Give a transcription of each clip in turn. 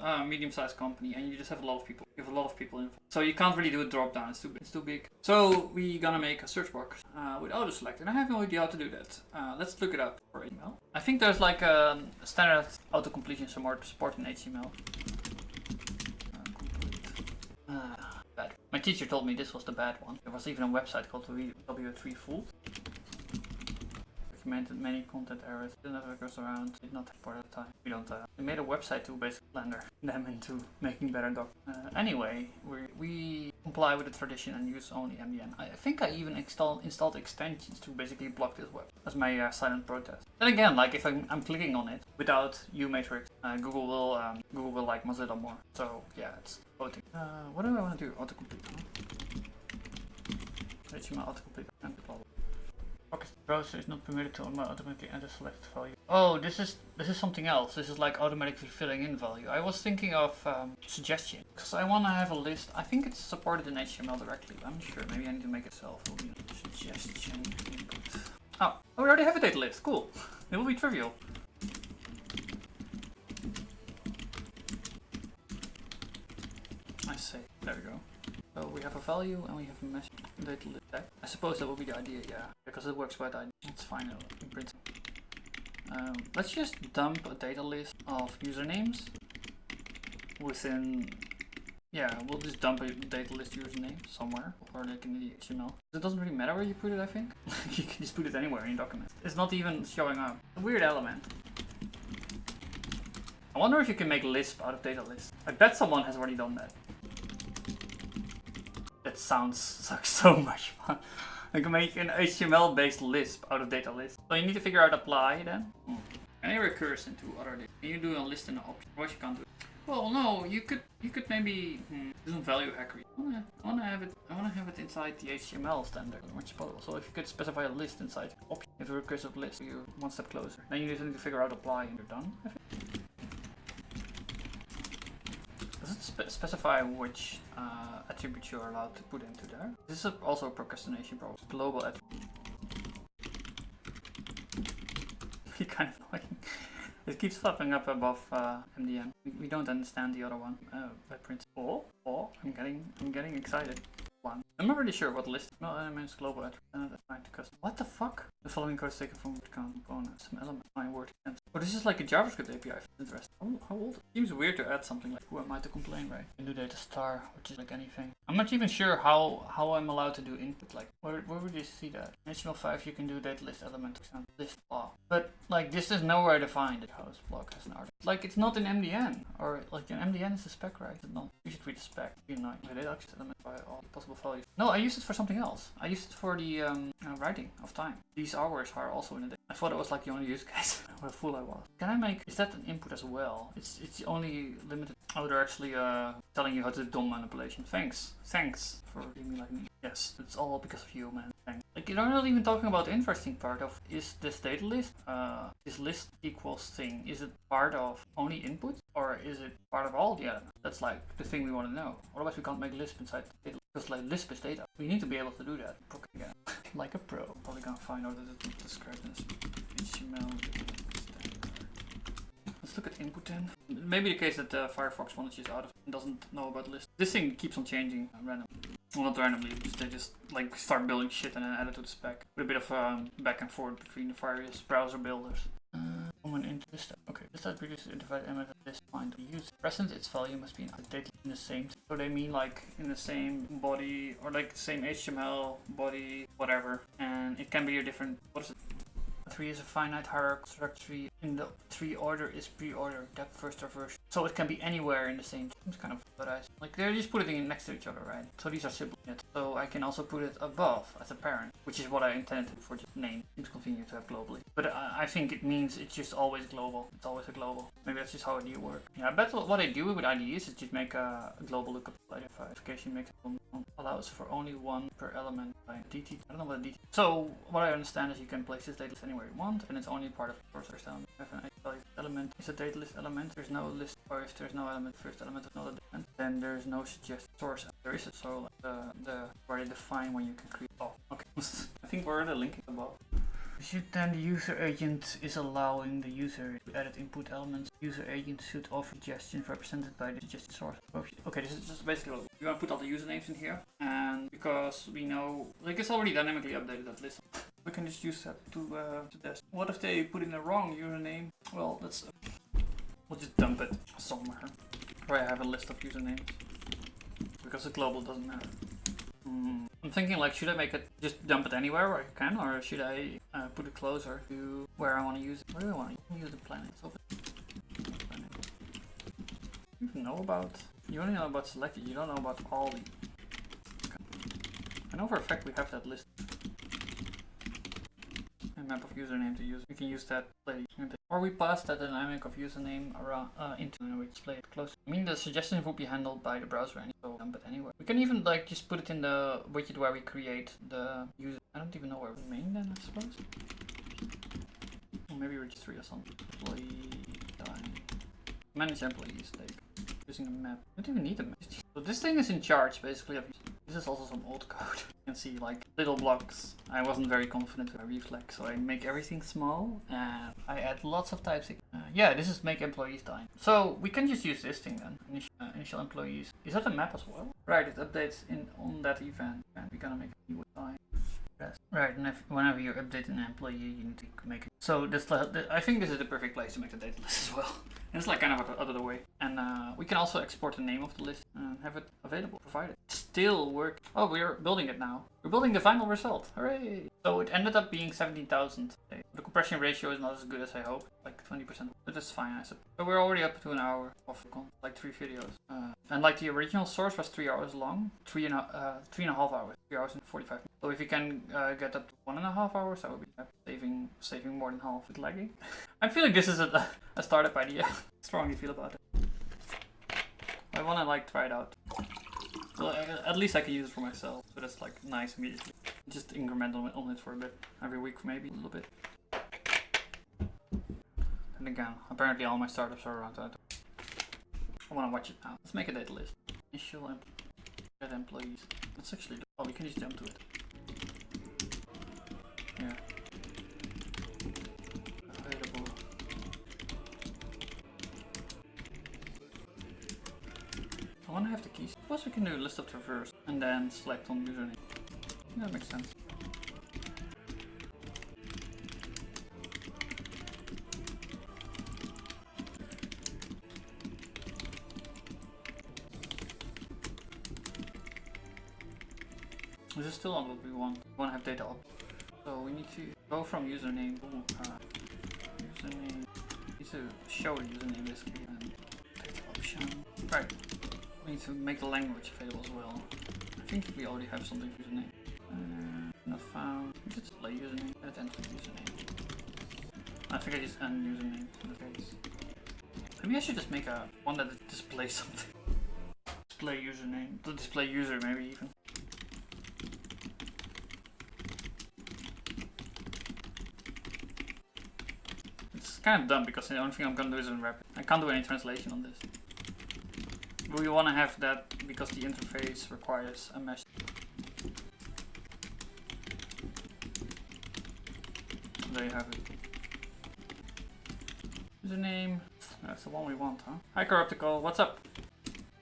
a medium-sized company and you just have a lot of people. You have a lot of people involved. So you can't really do a drop down, it's too big. So we're gonna make a search box with auto select, and I have no idea how to do that. Let's look it up for HTML. I think there's like a standard auto completion support in HTML. Bad. My teacher told me this was the bad one. There was even a website called W3 Full. Documented many content errors, the network goes around, did not have part of the time. We don't, we made a website to basically blender them into making better doc. Anyway, we comply with the tradition and use only MDN. I think I even installed extensions to basically block this web as my silent protest. Then again, like if I'm clicking on it without uMatrix, Google will like Mozilla more. So yeah, it's voting. What do I want to do? Autocomplete. HTML autocomplete and blah blah. Focus browser is not permitted to automatically enter select value. Oh, this is something else. This is like automatically filling in value. I was thinking of suggestion because I want to have a list. I think it's supported in HTML directly. I'm not sure. Maybe I need to make it self. Suggestion input. Oh, we already have a data list. Cool. It will be trivial. I see. There we go. So we have a value and we have a message data list tag. I suppose that would be the idea, yeah, because it works by the idea. It's fine in print. Let's just dump a data list of usernames within. Yeah, we'll just dump a data list username somewhere, or like in the HTML. It doesn't really matter where you put it, I think. You can just put it anywhere in your document. It's not even showing up. A weird element. I wonder if you can make Lisp out of data lists. I bet someone has already done that. That sounds like so much fun. I can make an HTML based Lisp out of data list. So you need to figure out apply then. And it recurs into other data. Can you do a list in an option? What you can't do? Well, no, you could maybe do some value hackery. I wanna have it inside the HTML standard, which is possible. So if you could specify a list inside option, if a recursive list, you're one step closer. Then you just need to figure out apply and you're done. I think. Does it specify which attributes you're allowed to put into there? This is also a procrastination problem. Global attribute. Kind of annoying. It keeps popping up above MDN. We don't understand the other one by print. Oh, I'm getting excited. One. I'm not really sure what list. No, elements global attribute. What the fuck? The following code is taken from word component. Some element. My word. Oh, this is like a JavaScript API. Interesting. Oh, how old? Seems weird to add something like who am I to complain, right? And do data star, which is like anything. I'm not even sure how I'm allowed to do input. Like where would you see that? In HTML5 you can do data list element, for example, list block. But like this is nowhere defined. Host block has an article. Like it's not in MDN, or like in MDN is a spec, right? It's not. You should read the spec. Be annoying. The data access element by all possible values. No, I used it for something else. I used it for the writing of time. These hours are also in the data. I thought it was like the only use case. How fool I was. Can I make? Is that an input as well? It's only limited. Oh, they're actually telling you how to do DOM manipulation. Thanks for being like me. Yes, it's all because of you, man. Thanks. Like you're not even talking about the interesting part of is this data list, this list equals thing. Is it part of only input or is it part of all the elements? That's like the thing we want to know. Otherwise we can't make Lisp inside the data. Because like Lisp is data. We need to be able to do that. Again. Like a pro. Probably gonna find out that it describes this HTML. Let's look at input then. Maybe the case that Firefox one is just out of and doesn't know about list. This thing keeps on changing randomly. Well, not randomly, they just like start building shit and then add it to the spec. With a bit of back and forth between the various browser builders. Common into this step. Okay, this type reduces the divide element of this find to use. Present its value must be data in the same. So they mean like in the same body or like the same HTML body, whatever. And it can be a different. What is it? 3 is a finite hierarchy. Struct 3 in the 3 order is pre-order, depth first or version. So it can be anywhere in the same. It's kind of what I like. They just put it in next to each other, right? So these are siblings. So I can also put it above as a parent, which is what I intended for the name. Seems convenient to have globally, but I think it means it's just always global. It's always a global. Maybe that's just how IDE works. Yeah, I bet what I do with IDEs is just make a global lookup identification makes it allows for only one per element by DT. I don't know what a DT. So what I understand is you can place this data list anywhere you want, and it's only part of the source element. If an element is a data list element, there's no list, or if there's no element, first element is not a element, then there's no suggested source. There is a so where they define when you can create. Oh, okay. I think we're the link above. Then the user agent is allowing the user to edit input elements. User agent should offer suggestions represented by the suggested source. Okay, this is just basically what we want to put all the usernames in here, and because we know, like, it's already dynamically updated that list, we can just use that to test. What if they put in the wrong username? Well, we'll just dump it somewhere where I have a list of usernames, because the global doesn't matter. I'm thinking, like, should I make it, just dump it anywhere where I can, or should I put it closer to where I want to use it? Where do I want to use the planet? You know about, you only know about selected, you don't know about all the. I know for a fact we have that list. A map of username to use. We can use that play. Or we pass that dynamic of username around into which play it close. I mean, the suggestions will be handled by the browser, so dump it anywhere. We can even, like, just put it in the widget where we create the user. I don't even know where we main then, I suppose. Or maybe registry or something. Employee time. Manage employees, like using a map. I don't even need a map. So this thing is in charge basically of. This is also some old code. You can see, like, little blocks. I wasn't very confident with my reflex, so I make everything small and I add lots of types. Yeah, this is make employees time. So we can just use this thing then. Initial employees. Is that a map as well? Right, it updates on that event, and we're gonna make a new time. Right, and whenever you update an employee, you need to make it. So I think this is the perfect place to make the data list as well. And it's like kind of out of the way. And we can also export the name of the list and have it available, provided. Still work. Oh, we're building it now. We're building the final result. Hooray! So it ended up being 17,000. The compression ratio is not as good as I hoped, like 20%. But that's fine, I suppose. So we're already up to an hour of like 3 videos. And like the original source was 3 hours long, 3.5 hours, 3 hours and 45 minutes. So if you can get up to 1.5 hours, that would be saving more than half with lagging. I'm feeling this is a startup idea. Strongly feel about it. I wanna, like, try it out. Well, at least I can use it for myself, so that's, like, nice immediately. Just increment on it for a bit, every week maybe, a little bit. And again, apparently all my startups are around that. I wanna watch it now. Let's make a data list. Initial employees. Let's actually do. Oh, we can just jump to it. Yeah. Available. I want to have the keys. Suppose we can do a list of traverse and then select on username. That makes sense. This is still not what we want. We want to have data up. So we need to go from username. Username. We need to show a username basically and data option. Right. We need to make the language available as well. I think we already have something for username. Not found. We should display username. Let's enter username. I think I just end username in the case. Maybe I should just make a one that displays something. Display username. To display user maybe even. It's kind of dumb because the only thing I'm gonna do is unwrap it. I can't do any translation on this. But we want to have that because the interface requires a mesh. There you have it. Username. That's the one we want, huh? Hi Corruptical, what's up?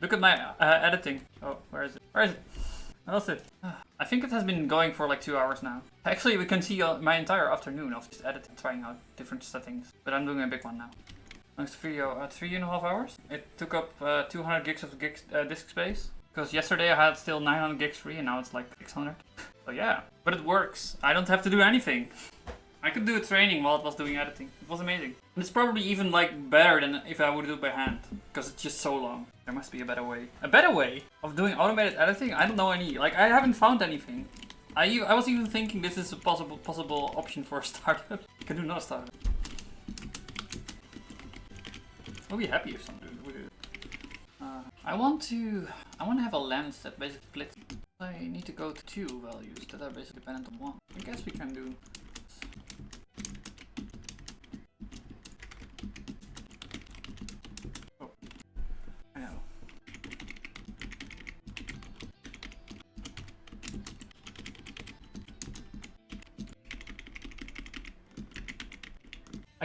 Look at my editing. Oh, where is it? Where is it? I lost it. I think it has been going for like 2 hours now. Actually, we can see my entire afternoon of just editing, trying out different settings. But I'm doing a big one now. Next video, 3.5 hours. It took up 200 gigs of disk space. Because yesterday I had still 900 gigs free and now it's like 600. So yeah, but it works. I don't have to do anything. I could do a training while it was doing editing. It was amazing. And it's probably even like better than if I would do it by hand. Because it's just so long. There must be a better way. A better way of doing automated editing? I don't know any. Like, I haven't found anything. I was even thinking this is a possible option for a startup. You can do another startup. I'll be happy if someone would do it. I want to have a lens that basically splits. I need to go to 2 values that are basically dependent on 1. I guess we can do. Oh, I know.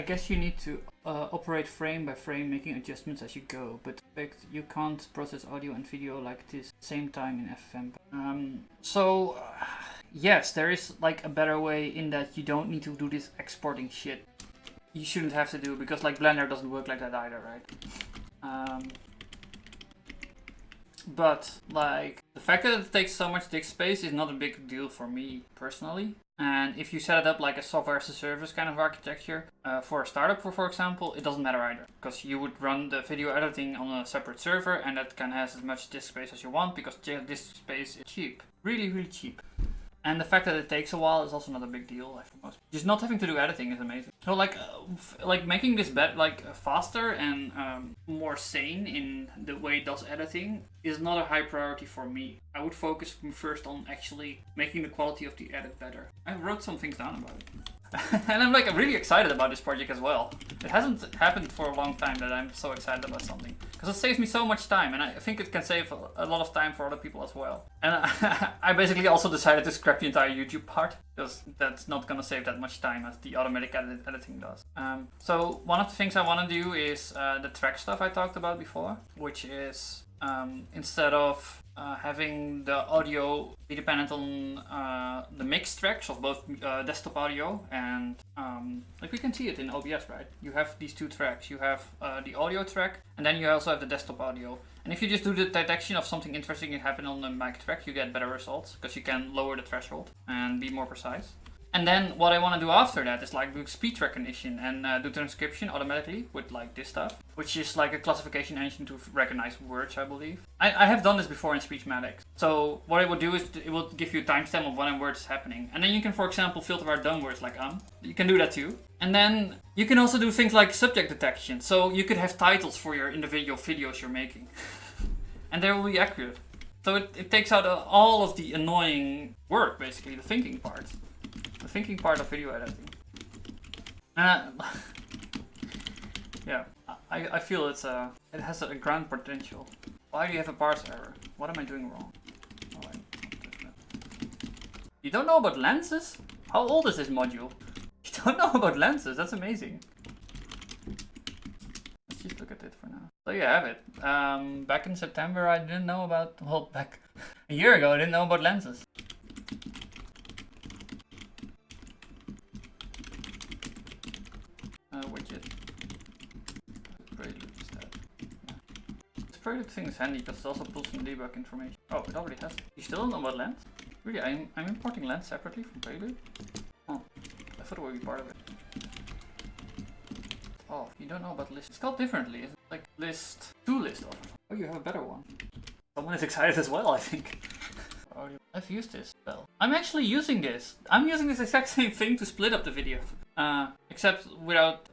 I guess you need to operate frame by frame, making adjustments as you go, but in fact you can't process audio and video like this same time in FFmpeg. Yes, there is like a better way in that you don't need to do this exporting shit. You shouldn't have to do, because like Blender doesn't work like that either, right? But like the fact that it takes so much disk space is not a big deal for me personally. And if you set it up like a software as a service kind of architecture for a startup, for example, it doesn't matter either, because you would run the video editing on a separate server, and that can have as much disk space as you want, because disk space is cheap, really cheap. And the fact that it takes a while is also not a big deal, I think. Just not having to do editing is amazing. So like making this faster and more sane in the way it does editing is not a high priority for me. I would focus first on actually making the quality of the edit better. I wrote some things down about it. And I'm like really excited about this project as well. It hasn't happened for a long time that I'm so excited about something, because it saves me so much time, and I think it can save a lot of time for other people as well. And I basically also decided to scrap the entire YouTube part, because that's not gonna save that much time as the automatic editing does. So one of the things I want to do is the track stuff I talked about before, which is instead of having the audio be dependent on the mix tracks of both desktop audio and like we can see it in OBS, right? You have these two tracks. You have the audio track, and then you also have the desktop audio. And if you just do the detection of something interesting happen on the mic track, you get better results, because you can lower the threshold and be more precise. And then what I want to do after that is like do speech recognition and do transcription automatically with like this stuff, which is like a classification engine to recognize words, I believe. I have done this before in Speechmatics. So what it will do is it will give you a timestamp of when a word is happening. And then you can, for example, filter out dumb words like You can do that too. And then you can also do things like subject detection. So you could have titles for your individual videos you're making. And they will be accurate. So it takes out all of the annoying work, basically, the thinking part. The thinking part of video editing. Yeah, I feel it has a grand potential. Why do you have a parse error? What am I doing wrong? Oh, you don't know about lenses? How old is this module? You don't know about lenses? That's amazing. Let's just look at it for now. So you have it. Back in September I didn't know about, well, back a year ago I didn't know about lenses. Widget. Prelude instead. Yeah. This prelude thing is handy because it also pulls some debug information. Oh, it already has it. You still don't know about lens? Really, I'm importing lens separately from prelude? Oh, I thought it would be part of it. Oh, you don't know about list. It's called differently. It's like list, list. Oh, you have a better one. Someone is excited as well, I think. Oh, I've used this spell. I'm actually using this. I'm using this exact same thing to split up the video. Except without,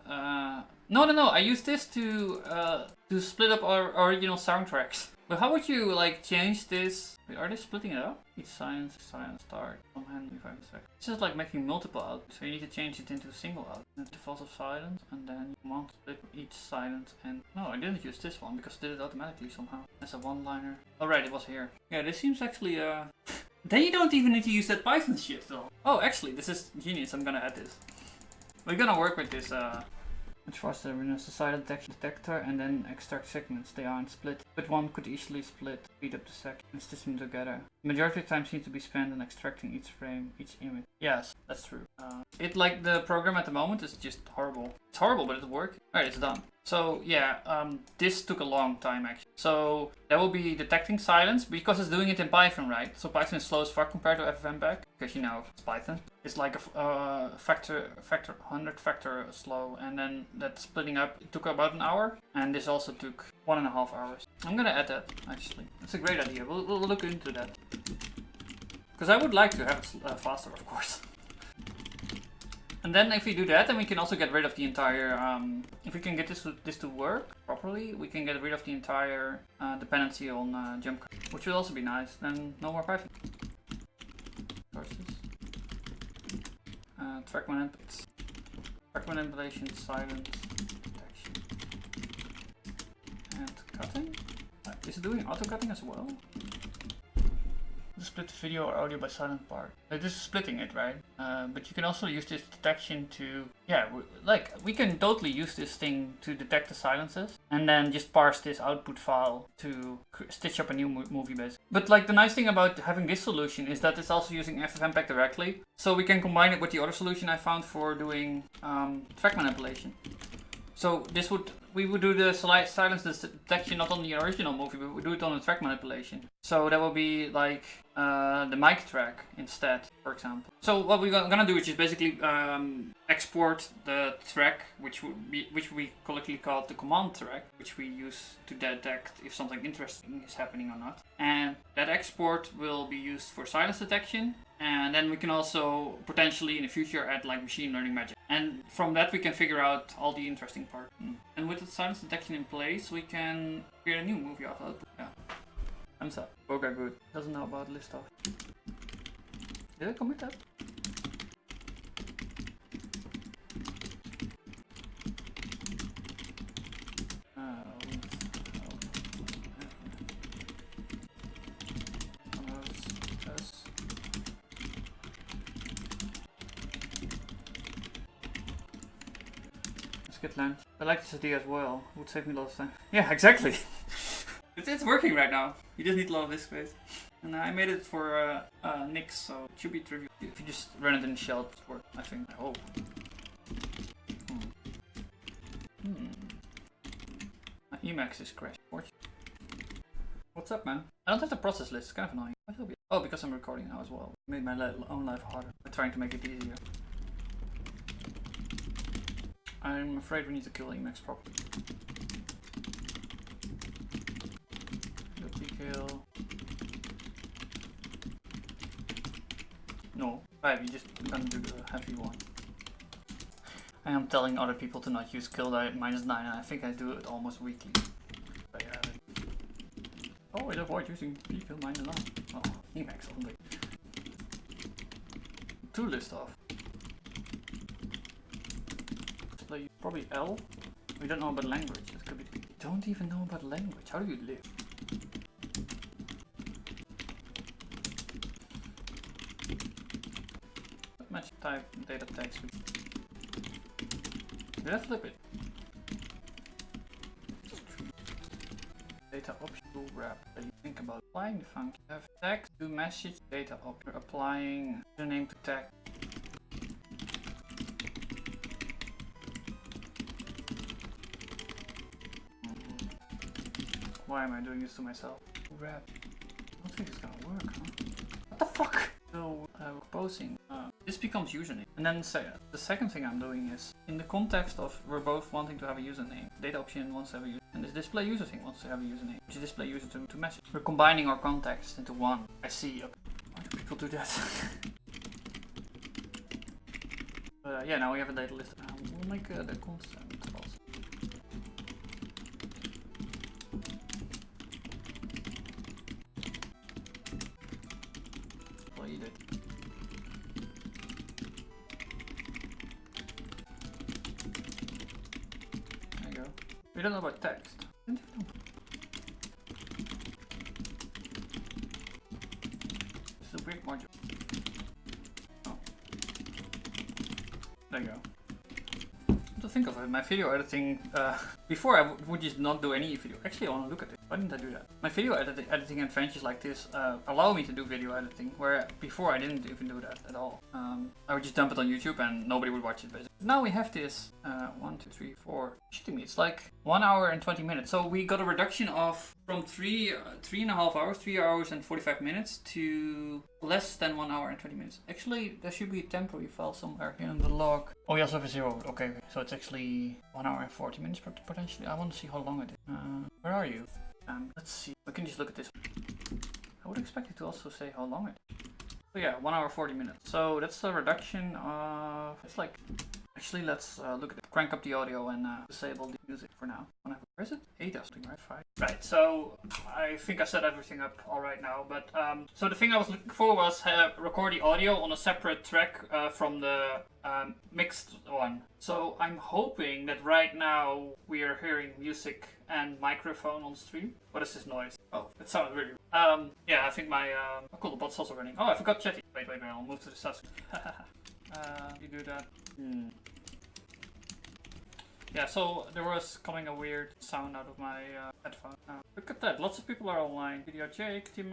no, I use this to split up our original soundtracks. But how would you like change this? Wait, are they splitting it up? Each silence, start. Come hand me 5 seconds. It's just like making multiple outputs, so you need to change it into a single output. And default of silence, and then you want to split each silence. And no, I didn't use this one because it did it automatically somehow. As a one-liner. Alright, it was here. Yeah, this seems actually Then you don't even need to use that Python shit though. Oh, actually, this is genius. I'm gonna add this. We're gonna work with this, which was the silent detector and then extract segments. They aren't split, but one could easily split, speed up the segments, and stitch them together. The majority of time seems to be spent on extracting each frame, each image. Yes, that's true. The program at the moment is just horrible. It's horrible, but it's working. Alright, it's done. So yeah, this took a long time actually. So that will be detecting silence because it's doing it in Python, right? So Python is slow as fuck compared to FFmpeg because you know it's Python. It's like a factor 100 factor slow, and then that splitting up it took about an hour, and this also took 1.5 hours. I'm gonna add that actually. That's a great idea. We'll look into that because I would like to have it faster, of course. And then if we do that, then we can also get rid of the entire, if we can get this to work properly, we can get rid of the entire dependency on jump cut, which will also be nice. Then no more Python. Sources. Track manipulation, silence, detection, and cutting. Is it doing auto cutting as well? split the video or audio by silent part. This is splitting it, right? But you can also use this detection to, we can totally use this thing to detect the silences and then just parse this output file to stitch up a new movie basically. But like the nice thing about having this solution is that it's also using FFmpeg directly, so we can combine it with the other solution I found for doing track manipulation. So we would do the silence detection not on the original movie, but we do it on the track manipulation. So that will be like the mic track instead, for example. So what we're gonna do is just basically export the track, which we colloquially call the command track, which we use to detect if something interesting is happening or not. And that export will be used for silence detection. And then we can also potentially in the future add like machine learning magic. And from that we can figure out all the interesting part. And with the silence detection in place, we can create a new movie output. Yeah. Thumbs up. Okay, good. Doesn't know about list of. Did I commit that? Get lunch. I like this idea as well. It would save me a lot of time. Yeah, exactly. it's working right now. You just need a lot of disk space. And I made it for Nix, so it should be trivial. If you just run it in shell, it works, I think. Oh. My Emacs is crashed. What's up, man? I don't have the process list. It's kind of annoying. Oh, because I'm recording now as well. It made my own life harder. I'm trying to make it easier. I'm afraid we need to kill Emacs properly. Kill. No, right, we just gonna do the heavy one. I am telling other people to not use kill die at -9, and I think I do it almost weekly. But yeah. Oh, I avoid using kill -9. Oh, Emacs only. To list off. Probably L. We don't know about language. That could be. Don't even know about language. How do you live? Match type data text. Did I flip it? Data optional wrap. What do you think about applying the function? Have text to message data option. Applying the name to text. Why am I doing this to myself? Wrap. I don't think it's gonna work, huh? What the fuck? So, composing. This becomes username. And then the second thing I'm doing is, in the context of we're both wanting to have a username, data option wants to have a username, and this display user thing wants to have a username, which is display user to message. We're combining our context into one. I see. Okay. Why do people do that? Yeah, now we have a data list. We'll make the constant also. We don't know about text. It's a weird module. Oh. There you go. To think of it, my video editing, before I would just not do any video. Actually, I want to look at it. Why didn't I do that? My video editing adventures like this allow me to do video editing, where before I didn't even do that at all. I would just dump it on YouTube and nobody would watch it basically. Now we have this 1, 2, 3, 4. Shitting me, it's like 1 hour and 20 minutes. So we got a reduction of from 3.5 hours, 3 hours and 45 minutes to less than 1 hour and 20 minutes. Actually, there should be a temporary file somewhere here in the log. Oh, we also have a 0. Okay, so it's actually 1 hour and 40 minutes potentially. I want to see how long it is. Where are you? Let's see. We can just look at this. I would expect it to also say how long it is. So yeah, 1 hour 40 minutes. So that's a reduction of. It's like. Actually, let's look at it. Crank up the audio and disable the music for now. Where is it? 8 or something, right? 5. Right, so I think I set everything up all right now, but so the thing I was looking for was record the audio on a separate track from the mixed one. So I'm hoping that right now we are hearing music and microphone on stream. What is this noise? Oh, it sounded really yeah, I think my cool, the bot's also running. Oh, I forgot chatting. Wait, I'll move to the side. You do that. Yeah, so there was coming a weird sound out of my headphone. Look at that, lots of people are online. Video Jake, Team